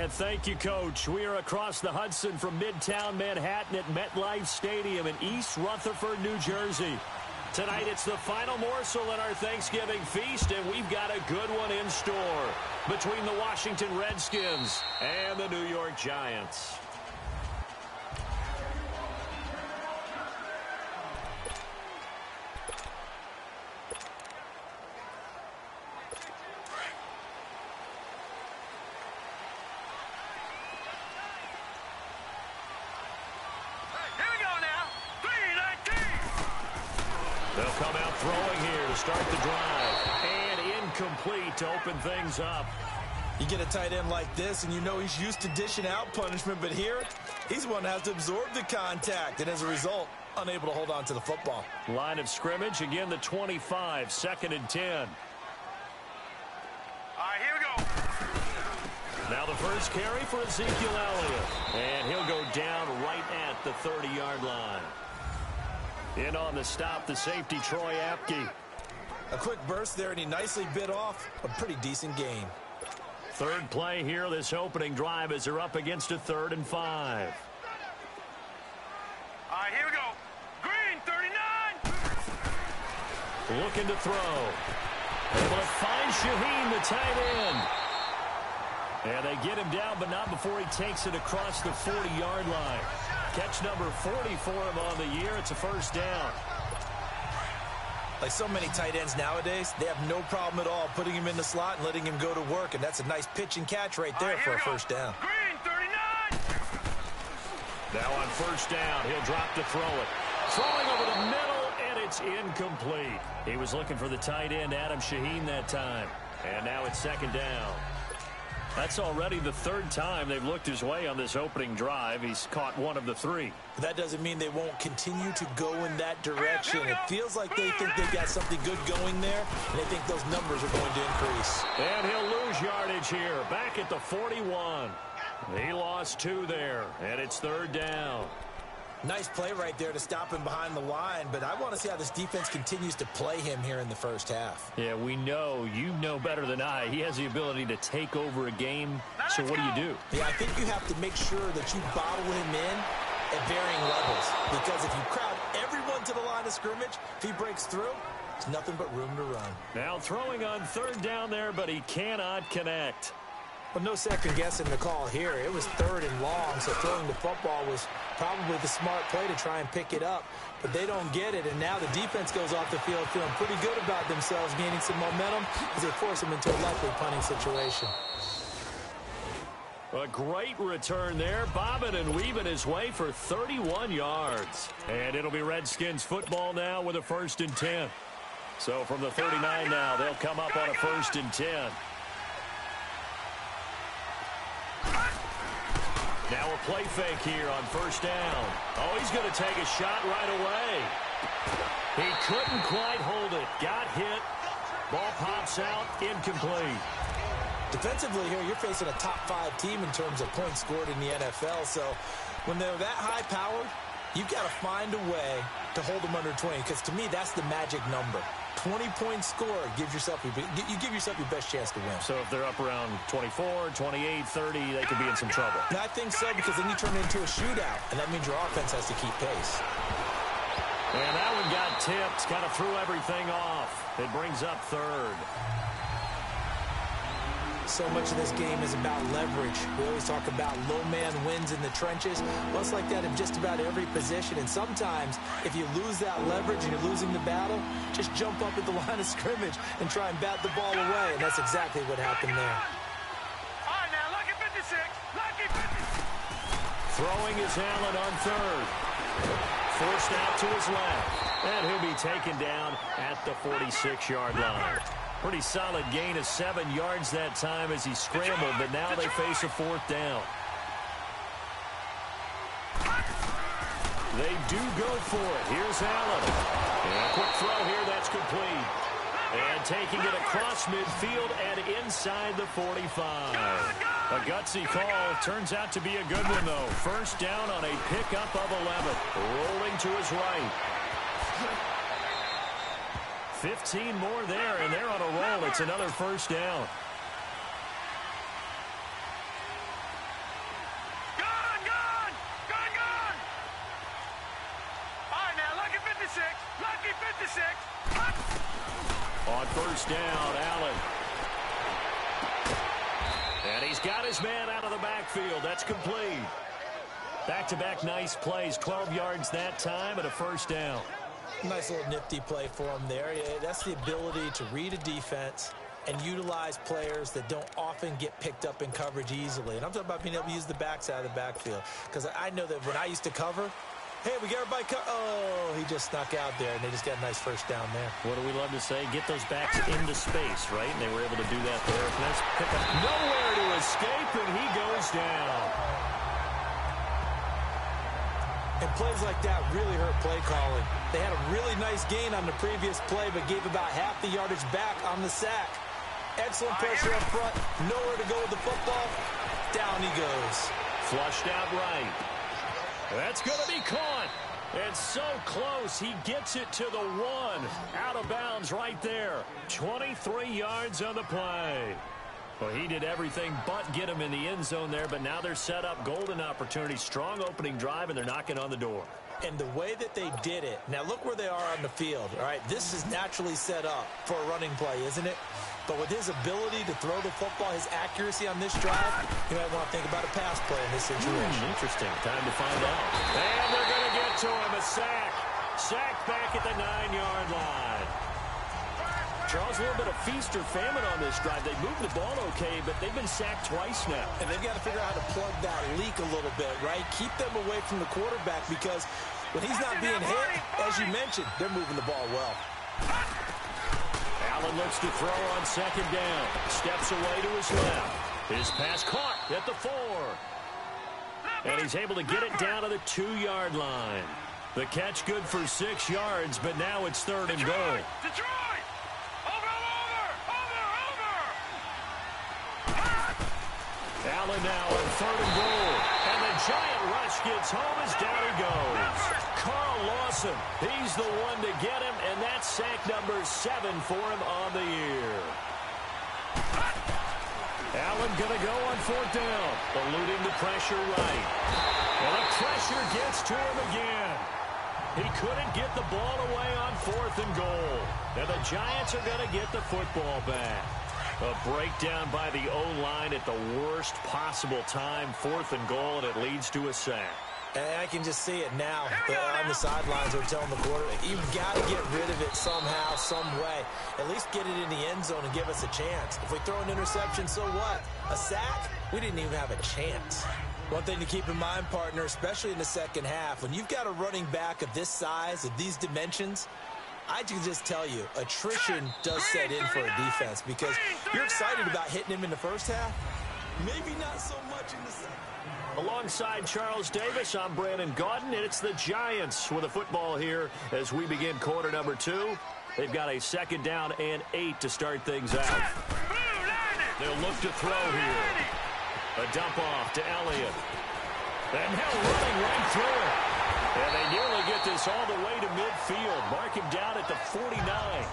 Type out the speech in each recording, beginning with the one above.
And thank you, Coach. We are across the Hudson from Midtown Manhattan at MetLife Stadium in East Rutherford, New Jersey. Tonight, it's the final morsel in our Thanksgiving feast, and we've got a good one in store between the Washington Redskins and the New York Giants. They'll come out throwing here to start the drive. And incomplete to open things up. You get a tight end like this, and you know he's used to dishing out punishment, but here, he's the one that has to absorb the contact, and as a result, unable to hold on to the football. Line of scrimmage, again the 25, 2nd and 10. All right, here we go. Now the first carry for Ezekiel Elliott. And he'll go down right at the 30-yard line. In on the stop, the safety, Troy Apke. A quick burst there, and he nicely bit off a pretty decent gain. Third play here, this opening drive, as they're up against a 3rd and 5. All right, here we go. Green, 39. Looking to throw. Able to find Shaheen, the tight end. And they get him down, but not before he takes it across the 40-yard line. Catch number 40 for him on the year. It's a first down. Like so many tight ends nowadays, they have no problem at all putting him in the slot and letting him go to work, and that's a nice pitch and catch right there for a first down. Green, 39. Now on first down, he'll drop to throw it. Throwing over the middle, and it's incomplete. He was looking for the tight end, Adam Shaheen, that time. And now it's 2nd down. That's already the 3rd time they've looked his way on this opening drive. He's caught one of the 3. But that doesn't mean they won't continue to go in that direction. It feels like they think they've got something good going there, and they think those numbers are going to increase. And he'll lose yardage here, back at the 41. He lost 2 there, and it's 3rd down. Nice play right there to stop him behind the line, but I want to see how this defense continues to play him here in the first half. Yeah, we know. You know better than I. He has the ability to take over a game, so what do? Yeah, I think you have to make sure that you bottle him in at varying levels, because if you crowd everyone to the line of scrimmage, if he breaks through, there's nothing but room to run. Now throwing on 3rd down there, but he cannot connect. Well, no second guessing the call here. It was 3rd and long, so throwing the football was probably the smart play to try and pick it up. But they don't get it, and now the defense goes off the field feeling pretty good about themselves, gaining some momentum as they force them into a likely punting situation. A great return there, bobbing and weaving his way for 31 yards. And it'll be Redskins football now with a 1st and 10. So from the 39 now, they'll come up on a 1st and 10. Now a play fake here on first down. Oh, he's going to take a shot right away. He couldn't quite hold it. Got hit. Ball pops out. Incomplete. Defensively here, you're facing a top 5 team in terms of points scored in the NFL. So when they're that high-powered, you've got to find a way to hold them under 20, because to me, that's the magic number. 20-point score gives yourself you give yourself your best chance to win. So if they're up around 24, 28, 30, they could be in some trouble. And I think so, because then you turn it into a shootout, and that means your offense has to keep pace. And that one got tipped, kind of threw everything off. It brings up 3rd. So much of this game is about leverage. We always talk about low man wins in the trenches. Well, it's like that in just about every position. And sometimes, if you lose that leverage and you're losing the battle, just jump up at the line of scrimmage and try and bat the ball away. And that's exactly what happened there. All right, now, lucky 56. Lucky 50. Throwing is Allen on 3rd. Forced out to his left. And he'll be taken down at the 46-yard line. Pretty solid gain of 7 yards that time as he scrambled, but now they face a 4th down. They do go for it. Here's Allen. And a quick throw here, that's complete. And taking it across midfield and inside the 45. A gutsy call. Turns out to be a good one, though. First down on a pickup of 11. Rolling to his right. 15 more there, and they're on a roll. It's another first down. On first down, Allen. And he's got his man out of the backfield. That's complete. Back-to-back nice plays. 12 yards that time and a first down. Nice little nifty play for him there. Yeah, that's the ability to read a defense and utilize players that don't often get picked up in coverage easily. And I'm talking about being able to use the backside of the backfield. Because I know that when I used to cover, hey, we got everybody oh, he just snuck out there, and they just got a nice first down there. What do we love to say? Get those backs into space, right? And they were able to do that there. Nice pickup. Nowhere to escape, and he goes down. And plays like that really hurt play calling. They had a really nice gain on the previous play, but gave about half the yardage back on the sack. Excellent pressure up front. Nowhere to go with the football. Down he goes. Flushed out right. That's going to be caught. And so close. He gets it to the 1. Out of bounds right there. 23 yards on the play. Well, he did everything but get him in the end zone there, but now they're set up. Golden opportunity, strong opening drive, and they're knocking on the door. And the way that they did it, now look where they are on the field. All right, this is naturally set up for a running play, isn't it? But with his ability to throw the football, his accuracy on this drive, you might want to think about a pass play in this situation. Interesting. Time to find out. And they're going to get to him. A sack. Sack back at the 9-yard line. Charles, a little bit of feast or famine on this drive. They moved the ball okay, but they've been sacked twice now. And they've got to figure out how to plug that leak a little bit, right? Keep them away from the quarterback because when he's not being hit, as you mentioned, they're moving the ball well. Allen looks to throw on second down. Steps away to his left. His pass caught at the 4. And he's able to get it down to the 2-yard line. The catch good for 6 yards, but now it's 3rd and goal. Allen now on 3rd and goal. And the giant rush gets home as down he goes. Carl Lawson, he's the one to get him, and that's sack number 7 for him on the year. Allen going to go on 4th down, eluding the pressure right. And the pressure gets to him again. He couldn't get the ball away on 4th and goal. And the Giants are going to get the football back. A breakdown by the O-line at the worst possible time. 4th and goal, and it leads to a sack. And I can just see it now. On the sidelines, they're telling the quarterback, you've got to get rid of it somehow, some way. At least get it in the end zone and give us a chance. If we throw an interception, so what? A sack? We didn't even have a chance. One thing to keep in mind, partner, especially in the second half, when you've got a running back of this size, of these dimensions, I can just tell you, attrition does set in for a defense because you're excited about hitting him in the first half. Maybe not so much in the second. Alongside Charles Davis, I'm Brandon Gaudin, and it's the Giants with a football here as we begin quarter number 2. They've got a 2nd down and 8 to start things out. They'll look to throw here. A dump off to Elliott. And now running right through it. And they nearly get this all the way to midfield. Mark him down at the 49.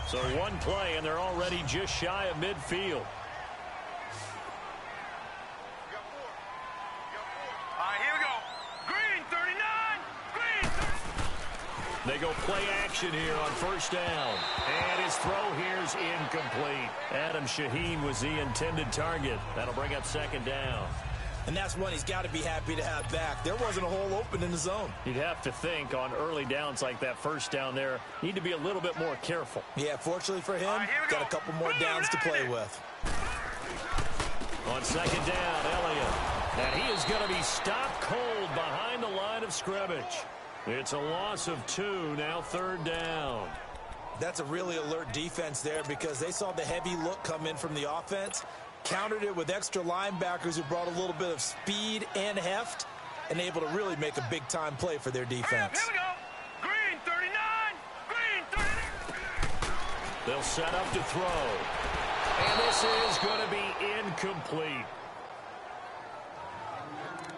So one play, and they're already just shy of midfield. They go play action here on 1st down. And his throw here's incomplete. Adam Shaheen was the intended target. That'll bring up 2nd down. And that's one he's got to be happy to have back. There wasn't a hole open in the zone. You'd have to think on early downs like that 1st down there, need to be a little bit more careful. Yeah, fortunately for him, got a couple more downs to play with. On 2nd down, Elliott. And he is going to be stopped cold behind the line of scrimmage. It's a loss of 2, now 3rd down. That's a really alert defense there because they saw the heavy look come in from the offense, countered it with extra linebackers who brought a little bit of speed and heft, and able to really make a big-time play for their defense. Here we go. Green 39. Green 39. They'll set up to throw. And this is going to be incomplete.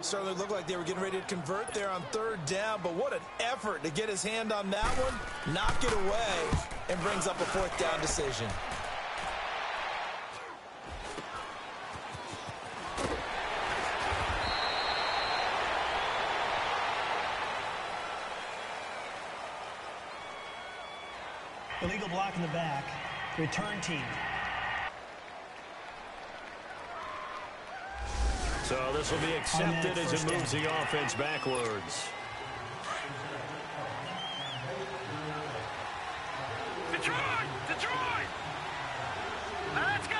Certainly looked like they were getting ready to convert there on 3rd down, but what an effort to get his hand on that one, knock it away, and brings up a 4th down decision. illegal block in the back. Return team. So this will be accepted as it moves the offense backwards. Detroit! Detroit! Now let's go!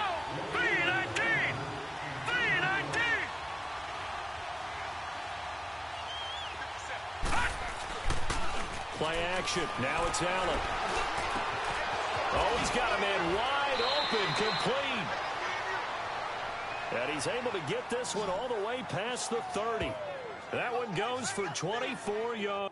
3-19! 3-19! Play action. Now it's Allen. Oh, he's got a man wide open, complete. And he's able to get this one all the way past the 30. That one goes for 24 yards.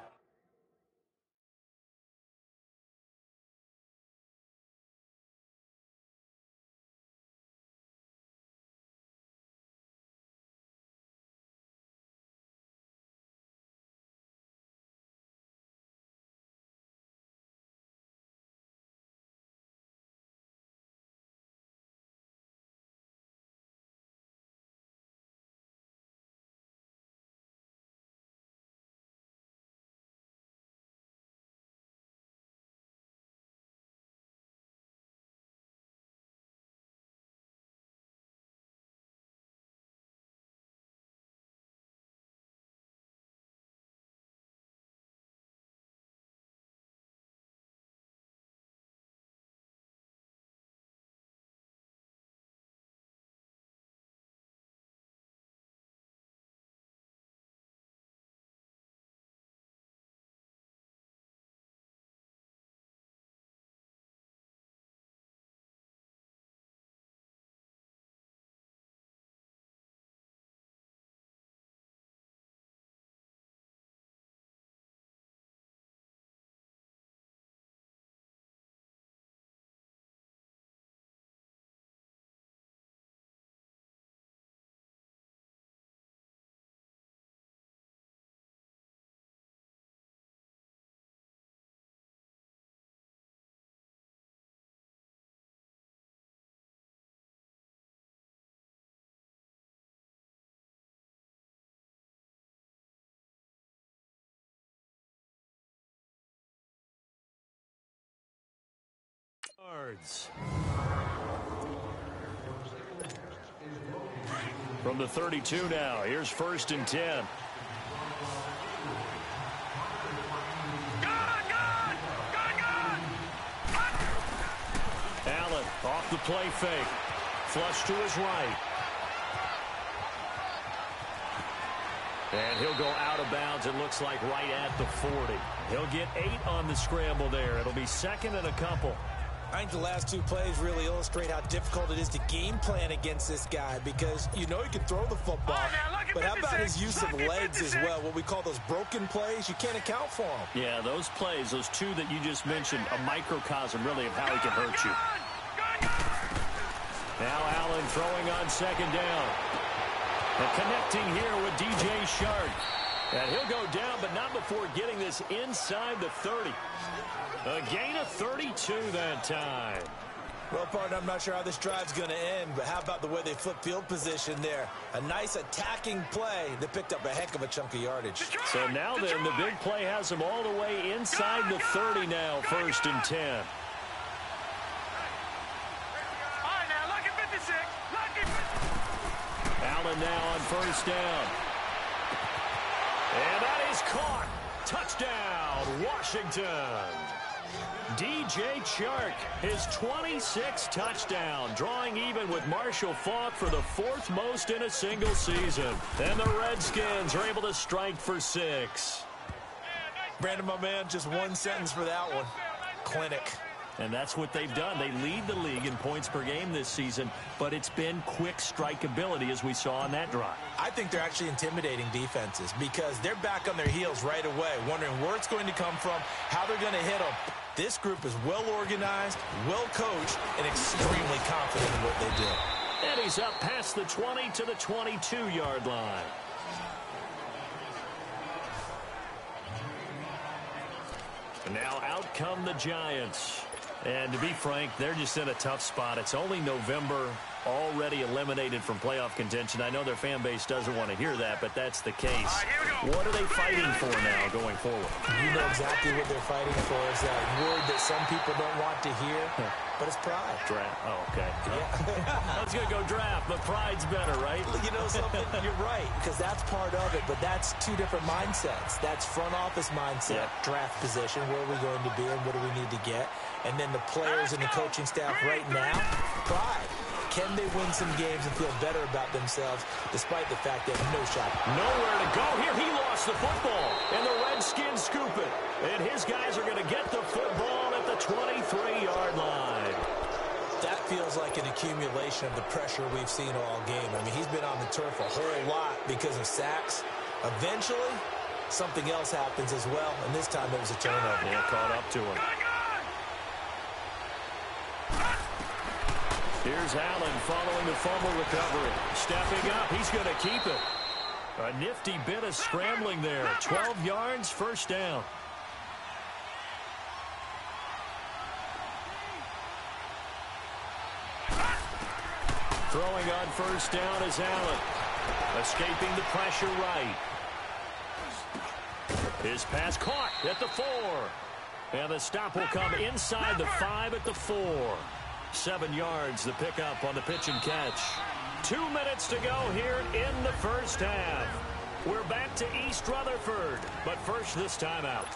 From the 32 now, here's 1st and 10. Allen off the play fake. Flush to his right. And he'll go out of bounds, it looks like, right at the 40. He'll get 8 on the scramble there. It'll be 2nd and a couple. I think the last 2 plays really illustrate how difficult it is to game plan against this guy because you know he can throw the football. But how about his use of legs as well, what we call those broken plays? You can't account for them. Yeah, those plays, those 2 that you just mentioned, a microcosm really of how he can hurt you. Now Allen throwing on 2nd down. And connecting here with DJ Shark. And he'll go down, but not before getting this inside the 30. A gain of 32 that time. Well, partner, I'm not sure how this drive's going to end, but how about the way they flip field position there? A nice attacking play that picked up a heck of a chunk of yardage. So now then, the big play has him all the way inside the 30 now, 1st and 10. All right, now, look at 56. Allen now on 1st down. And that is caught. Touchdown, Washington. DJ Chark, his 26th touchdown, drawing even with Marshall Faulk for the 4th most in a single season. And the Redskins are able to strike for 6. Brandon, my man, just one sentence for that one. Clinic. And that's what they've done. They lead the league in points per game this season, but it's been quick strikeability as we saw on that drive. I think they're actually intimidating defenses because they're back on their heels right away, wondering where it's going to come from, how they're going to hit them. This group is well organized, well coached, and extremely confident in what they do. And he's up past the 20 to the 22-yard line. And now out come the Giants. And to be frank, they're just in a tough spot. It's only November. already eliminated from playoff contention. I know their fan base doesn't want to hear that, but that's the case. What are they fighting for now going forward? You know exactly what they're fighting for. Is that word that some people don't want to hear, but it's pride. Draft. Oh, okay. Yeah. I was going to go draft, but pride's better, right? You know something? You're right, because that's part of it, but that's two different mindsets. That's front office mindset, draft position, where are we going to be and what do we need to get? And then the players and the coaching staff right now, pride. Can they win some games and feel better about themselves despite the fact they have no shot? Nowhere to go here. He lost the football, and the Redskins scoop it. And his guys are going to get the football at the 23-yard line. That feels like an accumulation of the pressure we've seen all game. I mean, he's been on the turf a whole lot because of sacks. Eventually, something else happens as well, and this time it was a turnover. Yeah, caught up to him. Here's Allen following the fumble recovery. Stepping up, he's going to keep it. A nifty bit of scrambling there. 12 yards, first down. Throwing on first down is Allen. Escaping the pressure right. His pass caught at the 4. And the stop will come inside the 5 at the 4. 7 yards, the pickup on the pitch and catch. 2 minutes to go here in the first half. We're back to East Rutherford, but first this timeout.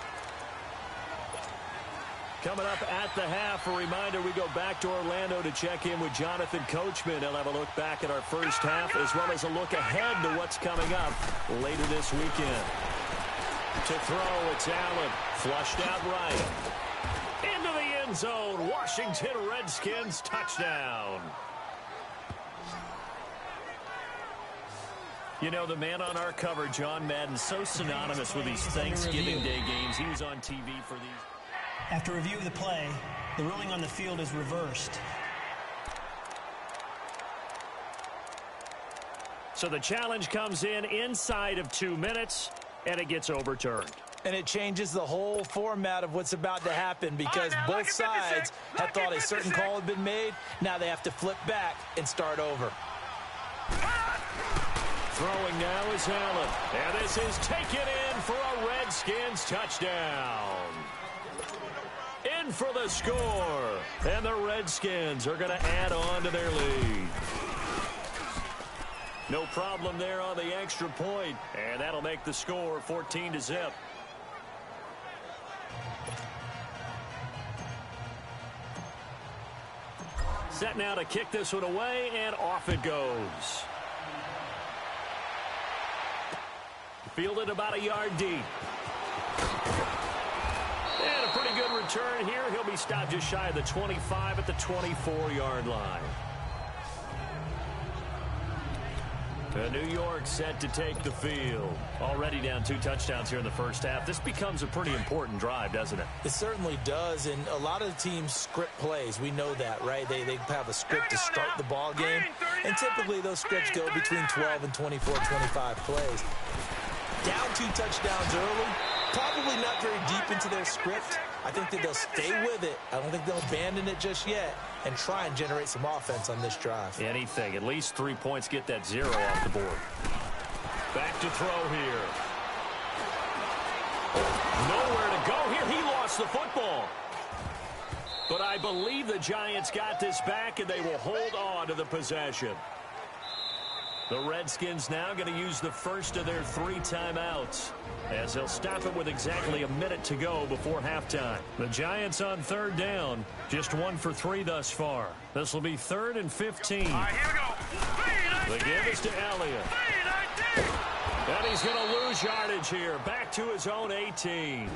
Coming up at the half, a reminder, we go back to Orlando to check in with Jonathan Coachman. He'll have a look back at our first half as well as a look ahead to what's coming up later this weekend. To throw, it's Allen. Flushed out right. Into the end zone. Washington Redskins touchdown. You know, the man on our cover, John Madden, so synonymous with these Thanksgiving Day games. He was on TV for these. After review of the play, the ruling on the field is reversed. So the challenge comes in inside of 2 minutes, and it gets overturned. And it changes the whole format of what's about to happen because both sides have thought a certain call had been made. Now they have to flip back and start over. Throwing now is Allen. And this is taken in for a Redskins touchdown. In for the score. And the Redskins are going to add on to their lead. No problem there on the extra point. And that'll make the score 14-0. Set now to kick this one away, and off it goes. Fielded about a yard deep. And a pretty good return here. He'll be stopped just shy of the 25 at the 24-yard line. New York set to take the field. Already down 2 touchdowns here in the first half. This becomes a pretty important drive, doesn't it? It certainly does, and a lot of the teams script plays. We know that, right? They have a script to start the ball game, and typically those scripts go between 12 and 24, 25 plays. Down 2 touchdowns early, probably not very deep into their script. I think that they'll stay with it. I don't think they'll abandon it just yet and try and generate some offense on this drive. Anything. At least 3 points, get that 0 off the board. Back to throw here. Nowhere to go here. He lost the football. But I believe the Giants got this back, and they will hold on to the possession. The Redskins now going to use the first of their 3 timeouts as they'll stop it with exactly a minute to go before halftime. The Giants on 3rd down, just 1 for 3 thus far. This will be 3rd and 15. All right, here we go. The give is to Elliott. And he's going to lose yardage here, back to his own 18.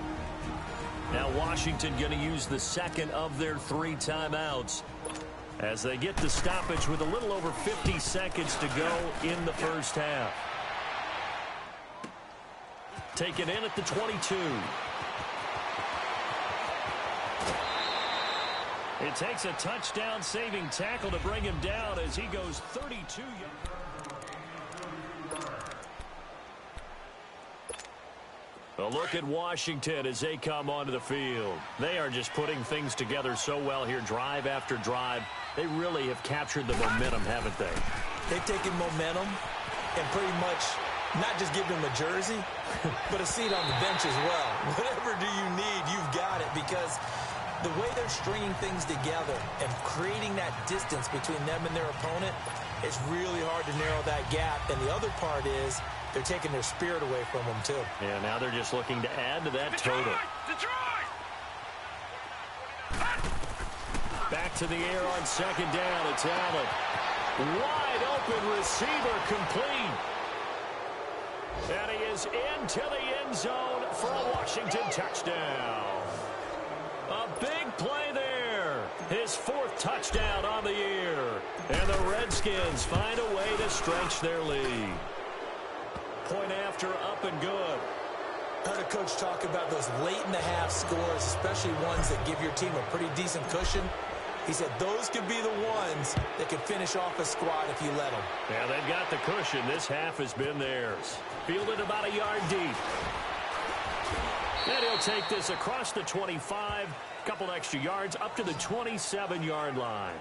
Now Washington going to use the second of their 3 timeouts as they get the stoppage with a little over 50 seconds to go in the first half. Taken in at the 22. It takes a touchdown-saving tackle to bring him down as he goes 32 yards. A look at Washington as they come onto the field. They are just putting things together so well here, drive after drive. They really have captured the momentum, haven't they? They've taken momentum and pretty much not just given them a jersey, but a seat on the bench as well. Whatever do you need, you've got it, because the way they're stringing things together and creating that distance between them and their opponent, it's really hard to narrow that gap. And the other part is they're taking their spirit away from them, too. Yeah, now they're just looking to add to that total. Back to the air on second down. It's Allen. Wide open receiver, complete. And he is into the end zone for a Washington touchdown. A big play there. His 4th touchdown on the year. And the Redskins find a way to stretch their lead. Point after, up and good. I heard a coach talk about those late-in-the-half scores, especially ones that give your team a pretty decent cushion. He said those could be the ones that could finish off a squad if you let them. Yeah, they've got the cushion. This half has been theirs. Fielded about a yard deep. And he'll take this across the 25, a couple extra yards, up to the 27-yard line.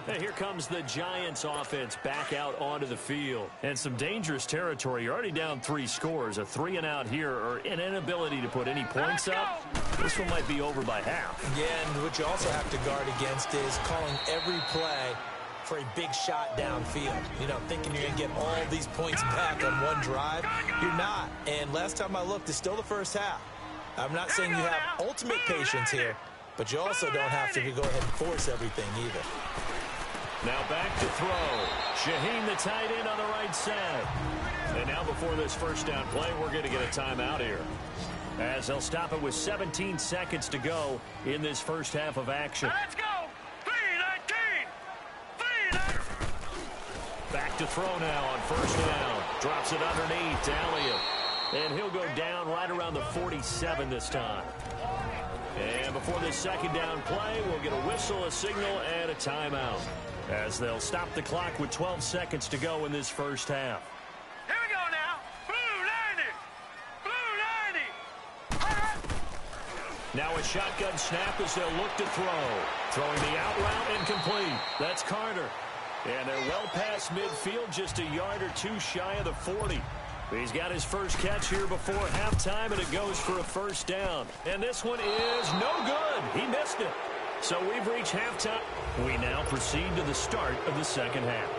And here comes the Giants offense back out onto the field. And some dangerous territory. You're already down 3 scores. A 3-and-out here, or an inability to put any points up. This one might be over by half. Yeah, and what you also have to guard against is calling every play for a big shot downfield. You know, thinking you're going to get all these points back on one drive. You're not. And last time I looked, it's still the first half. I'm not saying you have ultimate patience here, but you also don't have to go ahead and force everything either. Now back to throw. Shaheen, the tight end, on the right side. And now before this first down play, we're going to get a timeout here, as they'll stop it with 17 seconds to go in this first half of action. Let's go! 3-19! 3-19! Back to throw now on first down. Drops it underneath to Elliott. And he'll go down right around the 47 this time. And before this second down play, we'll get a whistle, a signal, and a timeout, as they'll stop the clock with 12 seconds to go in this first half. Here we go now. Blue 90! Blue 90! Now a shotgun snap as they'll look to throw. Throwing the out route, incomplete. That's Carter. And they're well past midfield, just a yard or two shy of the 40. He's got his first catch here before halftime, and it goes for a first down. And this one is no good. He missed it. So we've reached halftime. We now proceed to the start of the second half.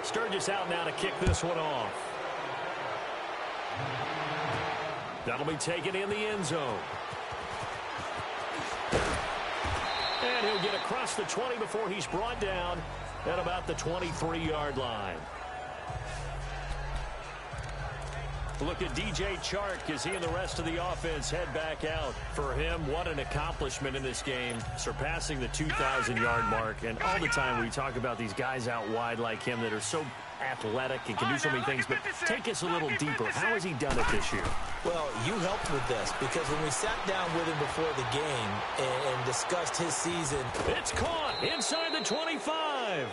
Sturgis out now to kick this one off. That'll be taken in the end zone. And he'll get across the 20 before he's brought down at about the 23-yard line. Look at DJ Chark as he and the rest of the offense head back out. For him, what an accomplishment in this game, surpassing the 2,000-yard mark. And all the time we talk about these guys out wide like him that are so athletic and can do so many things. But take us a little deeper. How has he done it this year? Well, you helped with this, because when we sat down with him before the game and discussed his season. It's caught inside the 25.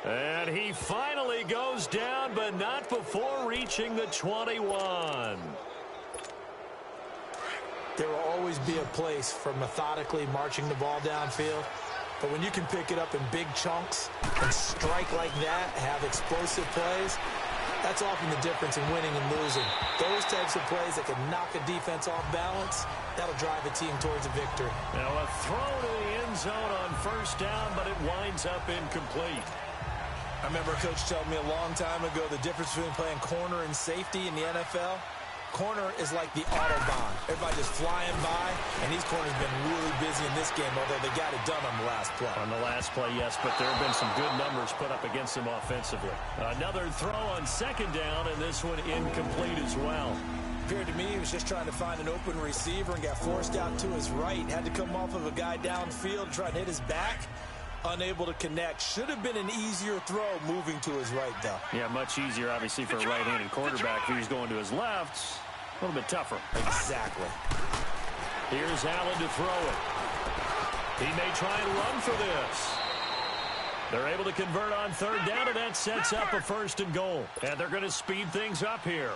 And he finally goes down, but not before reaching the 21. There will always be a place for methodically marching the ball downfield. But when you can pick it up in big chunks and strike like that, have explosive plays, that's often the difference in winning and losing. Those types of plays that can knock a defense off balance, that'll drive a team towards a victory. Now a throw to the end zone on first down, but it winds up incomplete. I remember a coach telling me a long time ago the difference between playing corner and safety in the NFL. Corner is like the Autobahn. Everybody just flying by, and these corners have been really busy in this game, although they got it done on the last play. On the last play, yes, but there have been some good numbers put up against them offensively. Another throw on second down, and this one incomplete as well. Appeared to me he was just trying to find an open receiver and got forced out to his right. Had to come off of a guy downfield to try and hit his back. Unable to connect. Should have been an easier throw moving to his right, though. Yeah, much easier, obviously, for a right-handed quarterback. If he's going to his left, a little bit tougher. Exactly. Here's Allen to throw it. He may try and run for this. They're able to convert on third down, and that sets up a first and goal. And they're going to speed things up here.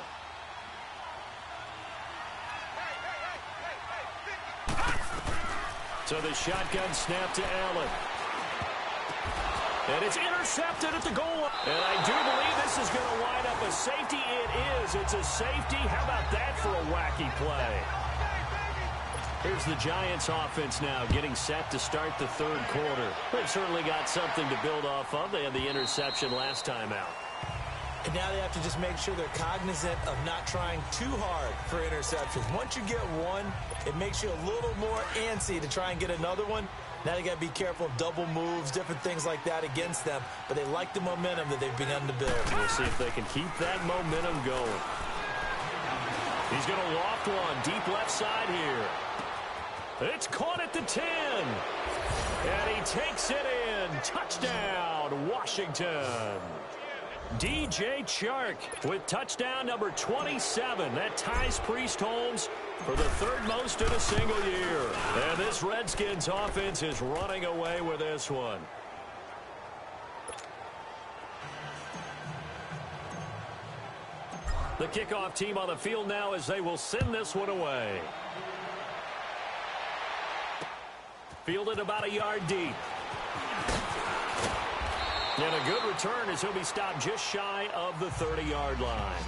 So the shotgun snap to Allen. And it's intercepted at the goal line. And I do believe this is going to wind up a safety. It is. It's a safety. How about that for a wacky play? Here's the Giants offense now getting set to start the third quarter. They've certainly got something to build off of. They had the interception last time out. And now they have to just make sure they're cognizant of not trying too hard for interceptions. Once you get one, it makes you a little more antsy to try and get another one. Now they got to be careful of double moves, different things like that against them. But they like the momentum that they've begun to build. We'll see if they can keep that momentum going. He's going to loft one deep left side here. It's caught at the 10. And he takes it in. Touchdown, Washington. DJ Chark with touchdown number 27. That ties Priest Holmes for the third most in a single year. And this Redskins offense is running away with this one. The kickoff team on the field now as they will send this one away. Fielded about a yard deep. And a good return as he'll be stopped just shy of the 30-yard line.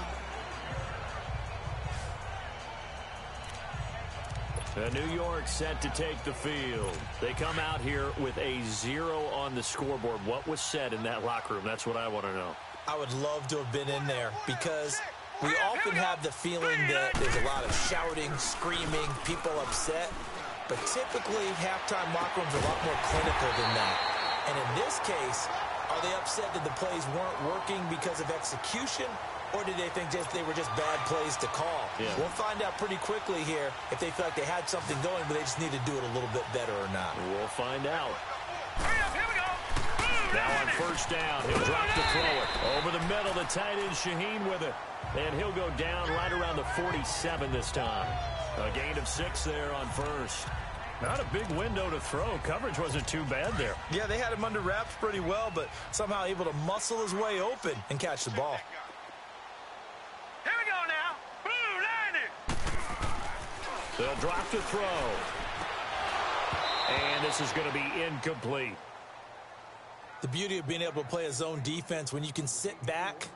And New York set to take the field. They come out here with a 0 on the scoreboard. What was said in that locker room? That's what I want to know. I would love to have been in there because we often have the feeling that there's a lot of shouting, screaming, people upset. But typically, halftime locker rooms are a lot more clinical than that. And in this case, are they upset that the plays weren't working because of execution, or did they think they were just bad plays to call? Yeah. We'll find out pretty quickly here if they feel like they had something going, but they just need to do it a little bit better or not. We'll find out. Here we go. Now on first down, he'll drop to throw it. Over the middle, the tight end Shaheen with it. And he'll go down right around the 47 this time. A gain of 6 there on first. Not a big window to throw. Coverage wasn't too bad there. Yeah, they had him under wraps pretty well, but somehow able to muscle his way open and catch the ball. Here we go now. Blue 90. They'll drop to throw. And this is going to be incomplete. The beauty of being able to play a zone defense when you can sit back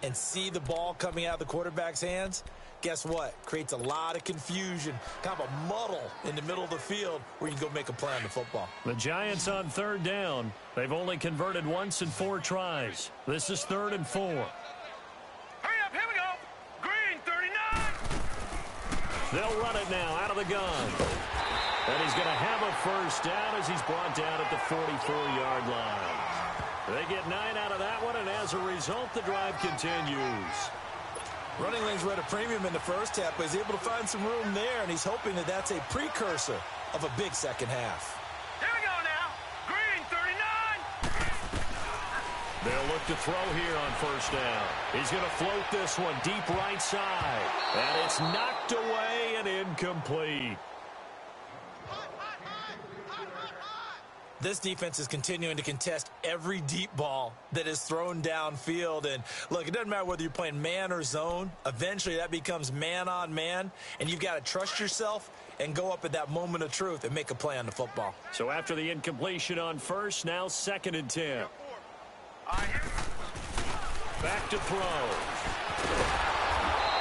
and see the ball coming out of the quarterback's hands, guess what? Creates a lot of confusion, kind of a muddle in the middle of the field where you can go make a play on the football. The Giants on third down. They've only converted once in 4 tries. This is 3rd and 4. Hurry up, here we go. Green 39. They'll run it now out of the gun. And he's going to have a first down as he's brought down at the 44-yard line. They get 9 out of that one, and as a result, the drive continues. Running lanes were at a premium in the first half, but he's able to find some room there, and he's hoping that that's a precursor of a big second half. Here we go now. Green 39. They'll look to throw here on first down. He's going to float this one deep right side. And it's knocked away and incomplete. This defense is continuing to contest every deep ball that is thrown downfield. And, look, it doesn't matter whether you're playing man or zone. Eventually, that becomes man-on-man, and you've got to trust yourself and go up at that moment of truth and make a play on the football. So after the incompletion on first, now 2nd and 10. Back to throw.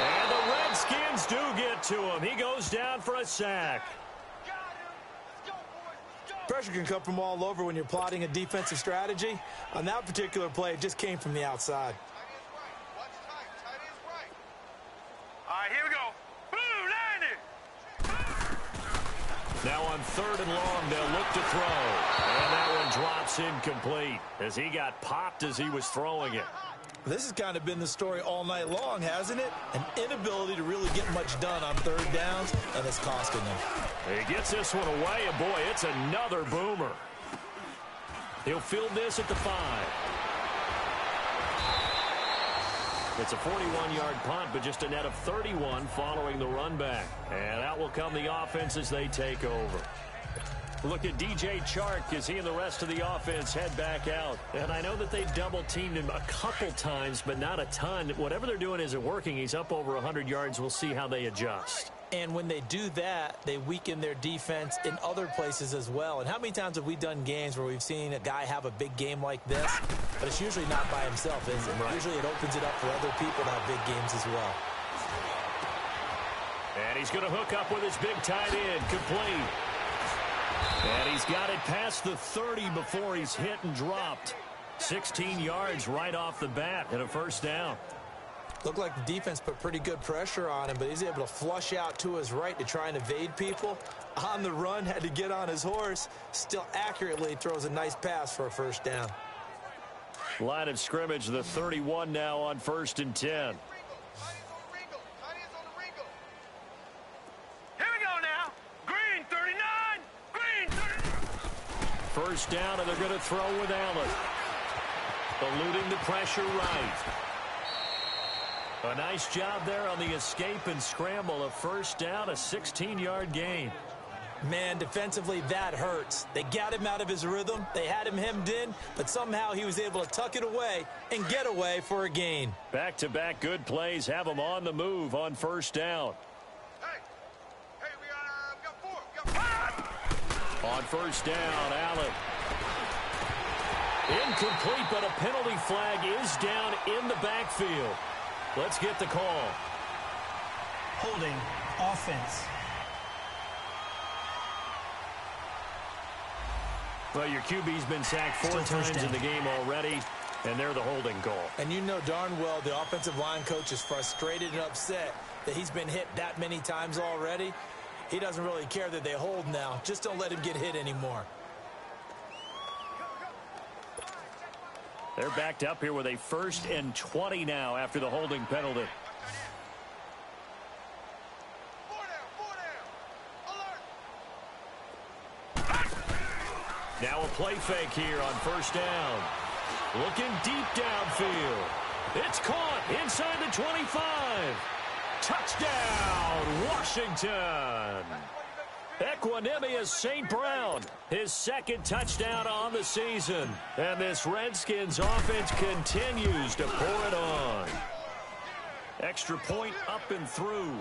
And the Redskins do get to him. He goes down for a sack. Pressure can come from all over when you're plotting a defensive strategy. On that particular play, it just came from the outside. All right, here we go. Blue 90. Now on 3rd and long, they'll look to throw. And that one drops incomplete as he got popped as he was throwing it. This has kind of been the story all night long, hasn't it? An inability to really get much done on 3rd downs, and it's costing them. He gets this one away, and boy, it's another boomer. He'll field this at the 5. It's a 41-yard punt, but just a net of 31 following the run back. And out will come the offense as they take over. Look at DJ Chark as he and the rest of the offense head back out. And I know that they double-teamed him a couple times, but not a ton. Whatever they're doing isn't working. He's up over 100 yards. We'll see how they adjust. And when they do that, they weaken their defense in other places as well. And how many times have we done games where we've seen a guy have a big game like this, but it's usually not by himself, is it? Right. Usually it opens it up for other people to have big games as well. And he's going to hook up with his big tight end, complete. And he's got it past the 30 before he's hit and dropped. 16 yards right off the bat and a first down. Looked like the defense put pretty good pressure on him, but he's able to flush out to his right to try and evade people. On the run, had to get on his horse. Still accurately throws a nice pass for a first down. Line of scrimmage, the 31 now on 1st and 10. Here we go now. Green 39. Green 39. First down, and they're going to throw with Allen. Eluding the pressure right. A nice job there on the escape and scramble. A first down, a 16-yard gain. Man, defensively, that hurts. They got him out of his rhythm. They had him hemmed in, but somehow he was able to tuck it away and get away for a gain. Back-to-back good plays have him on the move on first down. Hey, we got 4. We got 5. On first down, Allen. Incomplete, but a penalty flag is down in the backfield. Let's get the call. Holding offense. Well, your QB's been sacked 4 times in the game already, and they're the holding call. And you know darn well the offensive line coach is frustrated and upset that he's been hit that many times already. He doesn't really care that they hold now. Just don't let him get hit anymore. They're backed up here with a 1st and 20 now after the holding penalty. 4 down. Alert. Now a play fake here on first down. Looking deep downfield. It's caught inside the 25. Touchdown, Washington. Equanimous St. Brown, his 2nd touchdown on the season. And this Redskins offense continues to pour it on. Extra point up and through.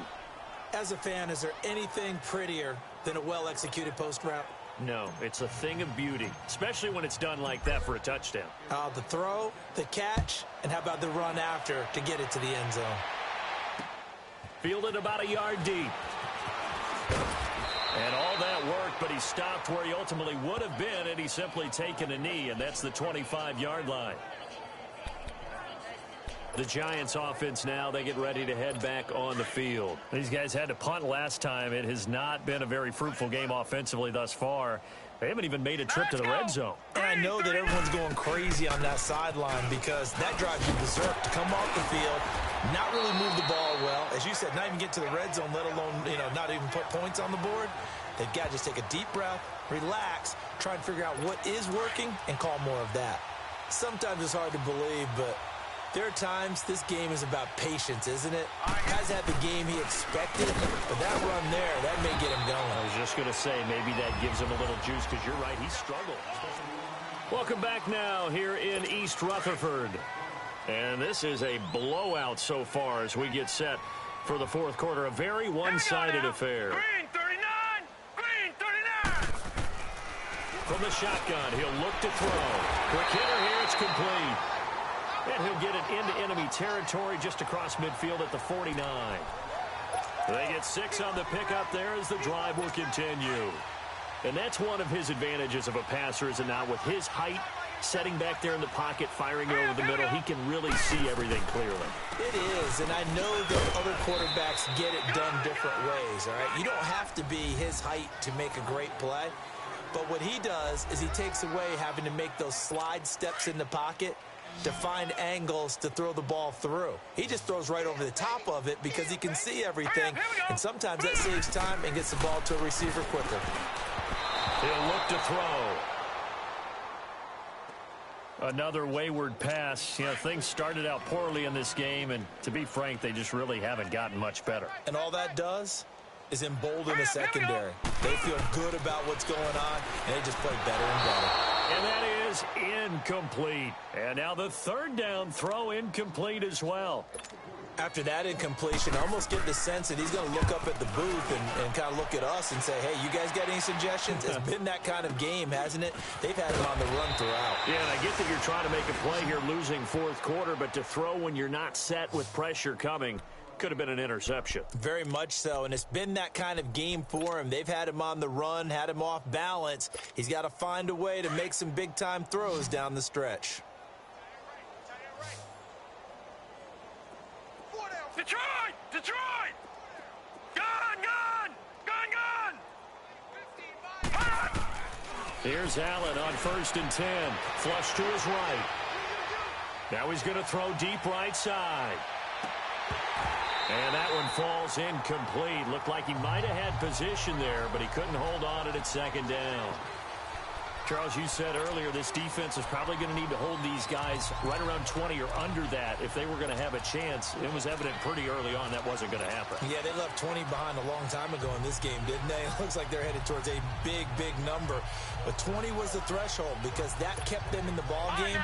As a fan, is there anything prettier than a well-executed post route? No, it's a thing of beauty, especially when it's done like that for a touchdown. The throw, the catch, and how about the run after to get it to the end zone? Fielded about a yard deep. And all that worked, but he stopped where he ultimately would have been had he simply taken a knee, and that's the 25-yard line. The Giants offense now, they get ready to head back on the field. These guys had to punt last time. It has not been a very fruitful game offensively thus far. They haven't even made a trip to the red zone. And I know that everyone's going crazy on that sideline because that drives you berserk to come off the field, not really move the ball well. As you said, not even get to the red zone, let alone, not even put points on the board. They've got to just take a deep breath, relax, try and figure out what is working and call more of that. Sometimes it's hard to believe, but there are times this game is about patience, isn't it? Has had the game he expected, but that run there, that may get him going. I was just going to say, maybe that gives him a little juice because you're right, he struggled. Welcome back now here in East Rutherford. And this is a blowout so far as we get set for the 4th quarter. A very one-sided affair. Green 39. Green 39. From the shotgun, he'll look to throw. Quick hitter here, it's complete. And he'll get it into enemy territory just across midfield at the 49. They get 6 on the pickup there as the drive will continue. And that's one of his advantages of a passer, is it not? With his height, setting back there in the pocket, firing it over the middle, he can really see everything clearly. It is, and I know that other quarterbacks get it done different ways, all right? You don't have to be his height to make a great play. But what he does is he takes away having to make those slide steps in the pocket to find angles to throw the ball through. He just throws right over the top of it because he can see everything, and sometimes that saves time and gets the ball to a receiver quicker. He'll look to throw. Another wayward pass. Things started out poorly in this game, and to be frank, they just really haven't gotten much better. And all that does is embolden the secondary. They feel good about what's going on, and they just play better and better. And that is incomplete. And now the 3rd down throw incomplete as well. After that incompletion, I almost get the sense that he's going to look up at the booth and kind of look at us and say, hey, you guys got any suggestions? It's been that kind of game, hasn't it? They've had him on the run throughout. Yeah, and I get that you're trying to make a play here losing fourth quarter, but to throw when you're not set with pressure coming could have been an interception. Very much so, and it's been that kind of game for him. They've had him on the run, had him off balance. He's got to find a way to make some big-time throws down the stretch. Detroit! Detroit! Gun! Gun! Gun! Gun! Here's Allen on 1st and 10. Flush to his right. Now he's going to throw deep right side. And that one falls incomplete. Looked like he might have had position there, but he couldn't hold on it at 2nd down. Charles, you said earlier this defense is probably going to need to hold these guys right around 20 or under that if they were going to have a chance. It was evident pretty early on that wasn't going to happen. Yeah, they left 20 behind a long time ago in this game, didn't they? It looks like they're headed towards a big, big number. But 20 was the threshold because that kept them in the ball game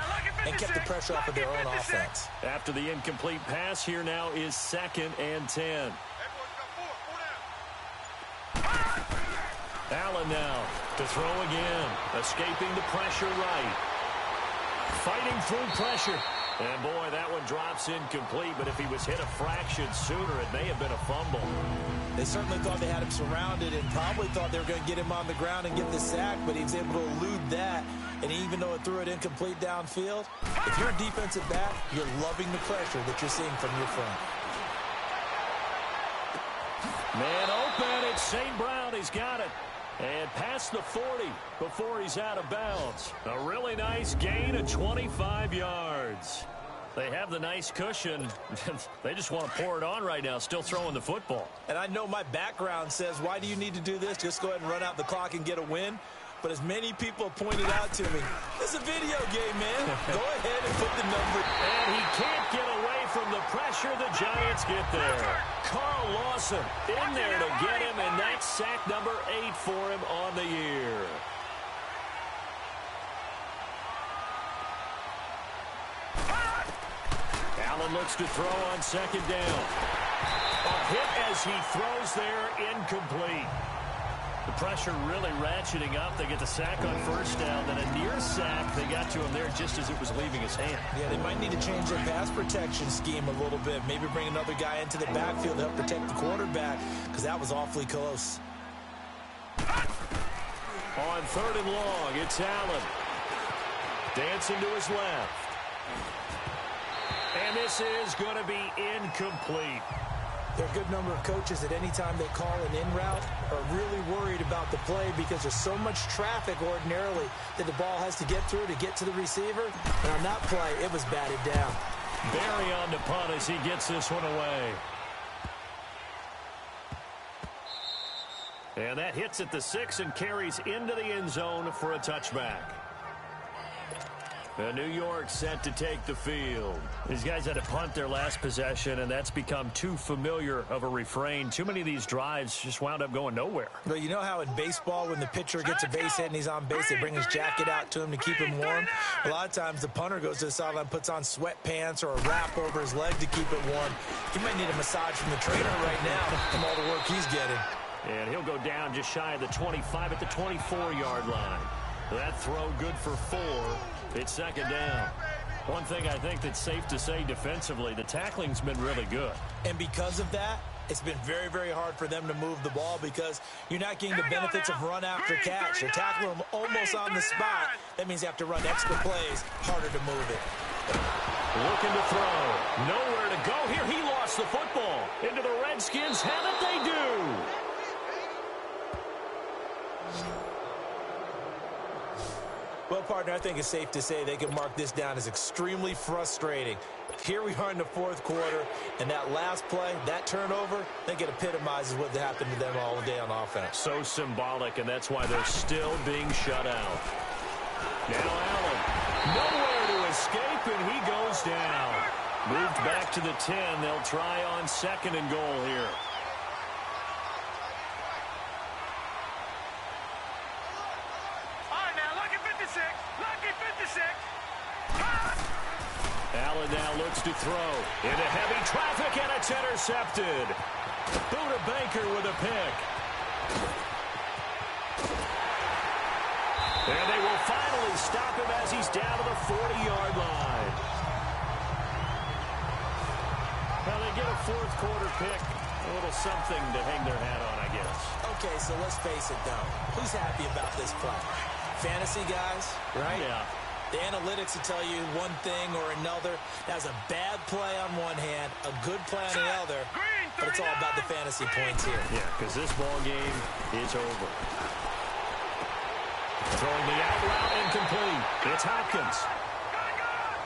and kept the pressure off of their own offense. After the incomplete pass, here now is 2nd and 10. Allen now to throw again. Escaping the pressure right. Fighting through pressure. And, boy, that one drops incomplete. But if he was hit a fraction sooner, it may have been a fumble. They certainly thought they had him surrounded and probably thought they were going to get him on the ground and get the sack, but he was able to elude that. And even though it threw it incomplete downfield, if you're a defensive back, you're loving the pressure that you're seeing from your front. Man open. It's St. Brown. He's got it. And past the 40 before he's out of bounds. A really nice gain of 25 yards. They have the nice cushion. They just want to pour it on right now, still throwing the football. And I know my background says, why do you need to do this? Just go ahead and run out the clock and get a win. But as many people pointed out to me, it's a video game, man. Go ahead and put the number. And he can't get away from the pressure. The Giants get there. Carl Lawson in there to get him, and that's sack number 8 for him on the year. Allen looks to throw on 2nd down. A hit as he throws there, incomplete. The pressure really ratcheting up. They get the sack on 1st down, then a near sack. They got to him there just as it was leaving his hand. Yeah, they might need to change their pass protection scheme a little bit. Maybe bring another guy into the backfield to help protect the quarterback, because that was awfully close. On 3rd and long, it's Allen. Dancing to his left. And this is going to be incomplete. There are a good number of coaches that any time they call an in route are really worried about the play because there's so much traffic ordinarily that the ball has to get through to get to the receiver. And on that play, it was batted down. Barry on the punt as he gets this one away. And that hits at the 6 and carries into the end zone for a touchback. New York set to take the field. These guys had to punt their last possession, and that's become too familiar of a refrain. Too many of these drives just wound up going nowhere. Well, you know how in baseball when the pitcher gets a base hit and he's on base, they bring his jacket out to him to keep him warm? A lot of times the punter goes to the sideline, puts on sweatpants or a wrap over his leg to keep it warm. He might need a massage from the trainer right now from all the work he's getting. And he'll go down just shy of the 25 at the 24-yard line. That throw good for 4. It's 2nd down. One thing I think that's safe to say defensively, the tackling's been really good. And because of that, it's been very, very hard for them to move the ball because you're not getting the benefits of run after catch. They're tackling them almost on the spot. That means you have to run extra plays, harder to move it. Looking to throw. Nowhere to go here. He lost the football. Into the Redskins. Have it they do. Well, partner, I think it's safe to say they can mark this down as extremely frustrating. Here we are in the 4th quarter, and that last play, that turnover, I think it epitomizes what happened to them all day on offense. So symbolic, and that's why they're still being shut out. Now Allen, nowhere to escape, and he goes down. Moved back to the 10. They'll try on 2nd and goal here. Allen now looks to throw. Into heavy traffic, and it's intercepted. Buda Baker with a pick. And they will finally stop him as he's down to the 40-yard line. Well, they get a fourth quarter pick. A little something to hang their hat on, I guess. Okay, so let's face it, though. Who's happy about this play? Fantasy guys, right? Yeah. The analytics will tell you one thing or another. That's a bad play on one hand, a good play on the other, but it's all about the fantasy points here. Yeah, because this ball game is over. Throwing the out route incomplete. It's Hopkins.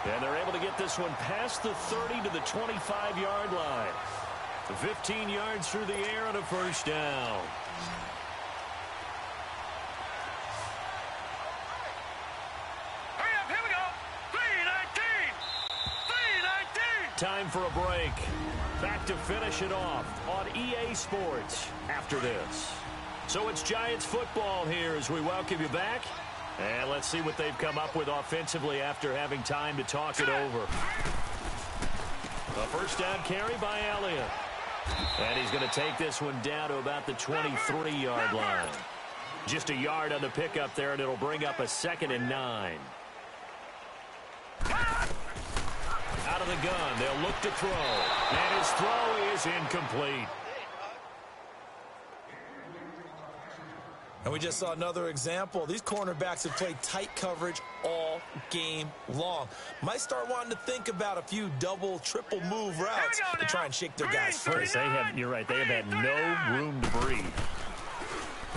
And they're able to get this one past the 30 to the 25-yard line. 15 yards through the air and a first down. Here we go. 3:19. Time for a break. Back to finish it off on EA Sports after this. So it's Giants football here as we welcome you back. And let's see what they've come up with offensively after having time to talk it over. A first down carry by Elliott. And he's going to take this one down to about the 23-yard line. Just a yard on the pickup there, and it'll bring up a 2nd and 9. Out of the gun, they'll look to throw. And his throw is incomplete. And we just saw another example. These cornerbacks have played tight coverage all game long. Might start wanting to think about a few double, triple move routes to try and shake their guys free. You're right, they have had no room to breathe.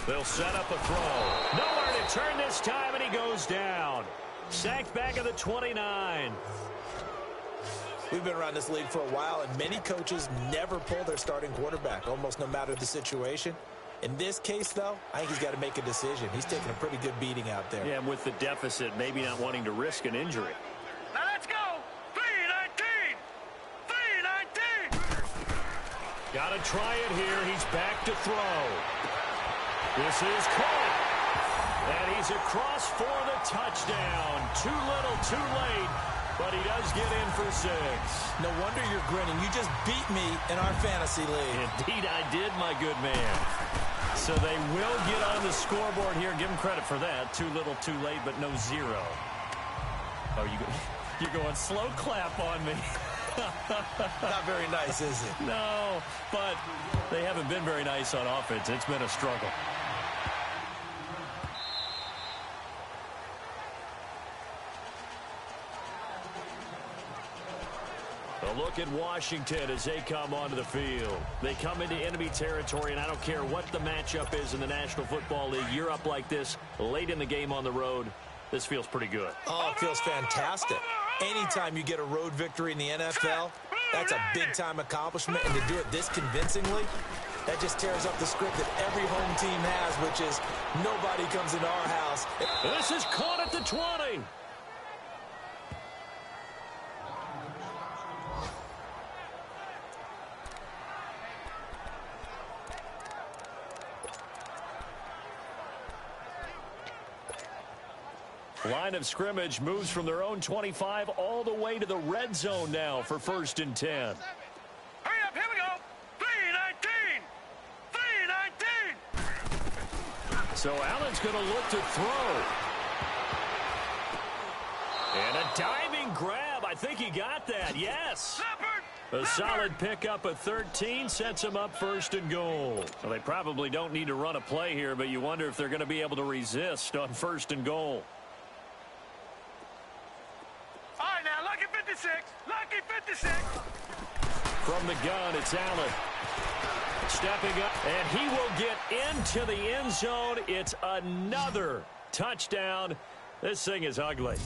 They'll set up a throw. Nowhere to turn this time, and he goes down. Sacked back at the 29. We've been around this league for a while, and many coaches never pull their starting quarterback, almost no matter the situation. In this case, though, I think he's got to make a decision. He's taking a pretty good beating out there. Yeah, and with the deficit, maybe not wanting to risk an injury. Now let's go. 3:19. 3:19. Got to try it here. He's back to throw. This is caught. And he's across for the touchdown. Too little, too late. But he does get in for 6. No wonder you're grinning. You just beat me in our fantasy league. Indeed, I did, my good man. So they will get on the scoreboard here. Give them credit for that. Too little, too late, but no 0. Oh, you're going slow clap on me. Not very nice, is it? No, but they haven't been very nice on offense. It's been a struggle. A look at Washington as they come onto the field. They come into enemy territory, and I don't care what the matchup is in the National Football League. You're up like this late in the game on the road. This feels pretty good. Oh, it feels fantastic. Anytime you get a road victory in the NFL, that's a big-time accomplishment, and to do it this convincingly, that just tears up the script that every home team has, which is nobody comes into our house. This is caught at the 20. Line of scrimmage moves from their own 25 all the way to the red zone now for 1st and 10. Hurry up, here we go. 3:19. 3:19. So Allen's going to look to throw. And a diving grab. I think he got that. Yes. A solid pickup of 13 sets him up 1st and goal. Well, they probably don't need to run a play here, but you wonder if they're going to be able to resist on 1st and goal. All right, now, lucky 56. Lucky 56. From the gun, it's Allen. Stepping up, and he will get into the end zone. It's another touchdown. This thing is ugly.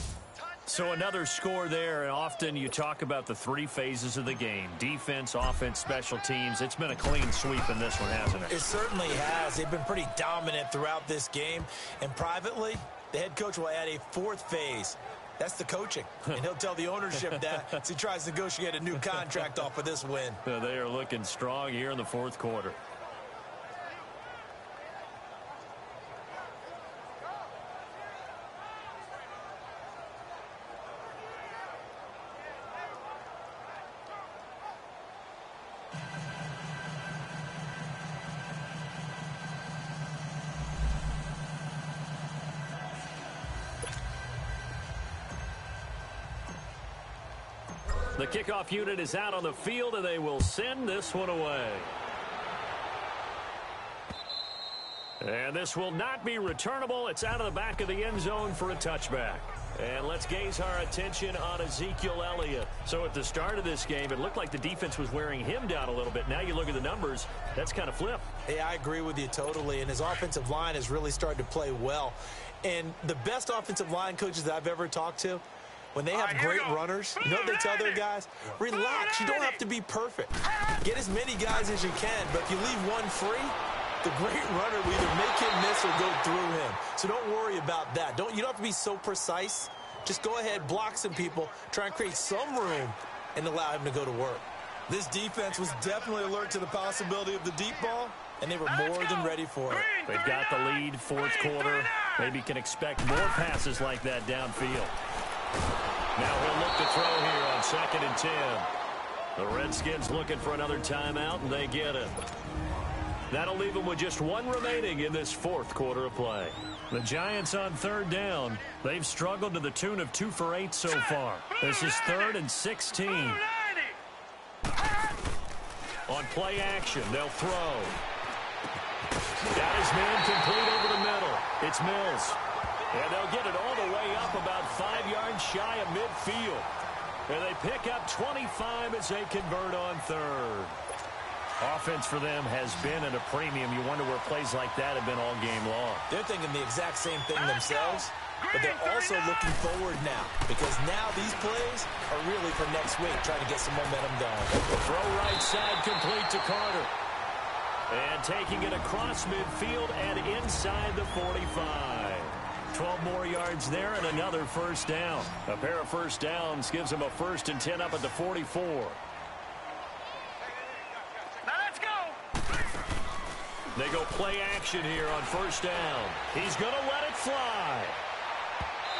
So another score there, and often you talk about the 3 phases of the game. Defense, offense, special teams. It's been a clean sweep in this one, hasn't it? It certainly has. They've been pretty dominant throughout this game. And privately, the head coach will add a 4th phase. That's the coaching. And he'll tell the ownership that as he tries to negotiate a new contract off of this win. They are looking strong here in the 4th quarter. The kickoff unit is out on the field, and they will send this one away. And this will not be returnable. It's out of the back of the end zone for a touchback. And let's gaze our attention on Ezekiel Elliott. So at the start of this game, it looked like the defense was wearing him down a little bit. Now you look at the numbers, that's kind of flipped. Hey, I agree with you totally. And his offensive line has really started to play well. And the best offensive line coaches that I've ever talked to, when they have great runners, you know what they tell their guys? Relax. You don't have to be perfect. Get as many guys as you can, but if you leave one free, the great runner will either make him miss or go through him. So don't worry about that. You don't have to be so precise. Just go ahead, block some people, try and create some room, and allow him to go to work. This defense was definitely alert to the possibility of the deep ball, and they were more than ready for it. They've got the lead, fourth quarter. Maybe can expect more passes like that downfield. Now he'll look to throw here on 2nd and 10. The Redskins looking for another timeout, and they get it. That'll leave them with just one remaining in this fourth quarter of play. The Giants on 3rd down. They've struggled to the tune of 2 for 8 so far. This is 3rd and 16. On play action, they'll throw. Got his man complete over the middle. It's Mills. And they'll get it all the way up about 5 yards shy of midfield. And they pick up 25 as they convert on 3rd. Offense for them has been at a premium. You wonder where plays like that have been all game long. They're thinking the exact same thing themselves, but they're also looking forward now because now these plays are really for next week, trying to get some momentum going. Throw right side complete to Carter. And taking it across midfield and inside the 45. 12 more yards there and another first down. A pair of first downs gives them a 1st and 10 up at the 44. They go play action here on 1st down. He's going to let it fly.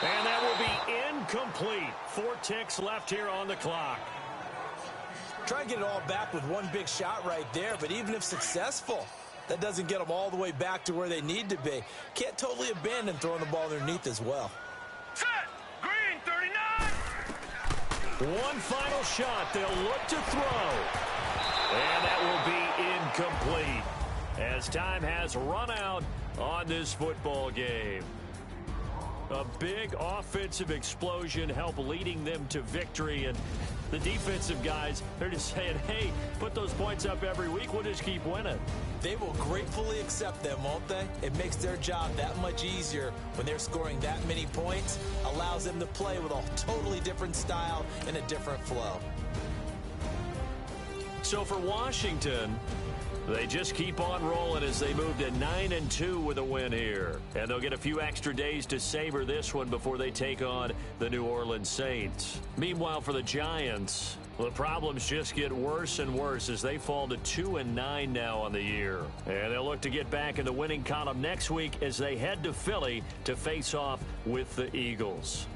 And that will be incomplete. 4 ticks left here on the clock. Try and get it all back with one big shot right there, but even if successful, that doesn't get them all the way back to where they need to be. Can't totally abandon throwing the ball underneath as well. Set. Green, 39. One final shot. They'll look to throw. And that will be incomplete, as time has run out on this football game. A big offensive explosion helped leading them to victory, and the defensive guys, they're just saying, hey, put those points up every week, we'll just keep winning. They will gratefully accept them, won't they? It makes their job that much easier when they're scoring that many points, allows them to play with a totally different style and a different flow. So for Washington, they just keep on rolling as they move to 9-2 with a win here. And they'll get a few extra days to savor this one before they take on the New Orleans Saints. Meanwhile, for the Giants, the problems just get worse and worse as they fall to 2-9 now on the year. And they'll look to get back in the winning column next week as they head to Philly to face off with the Eagles.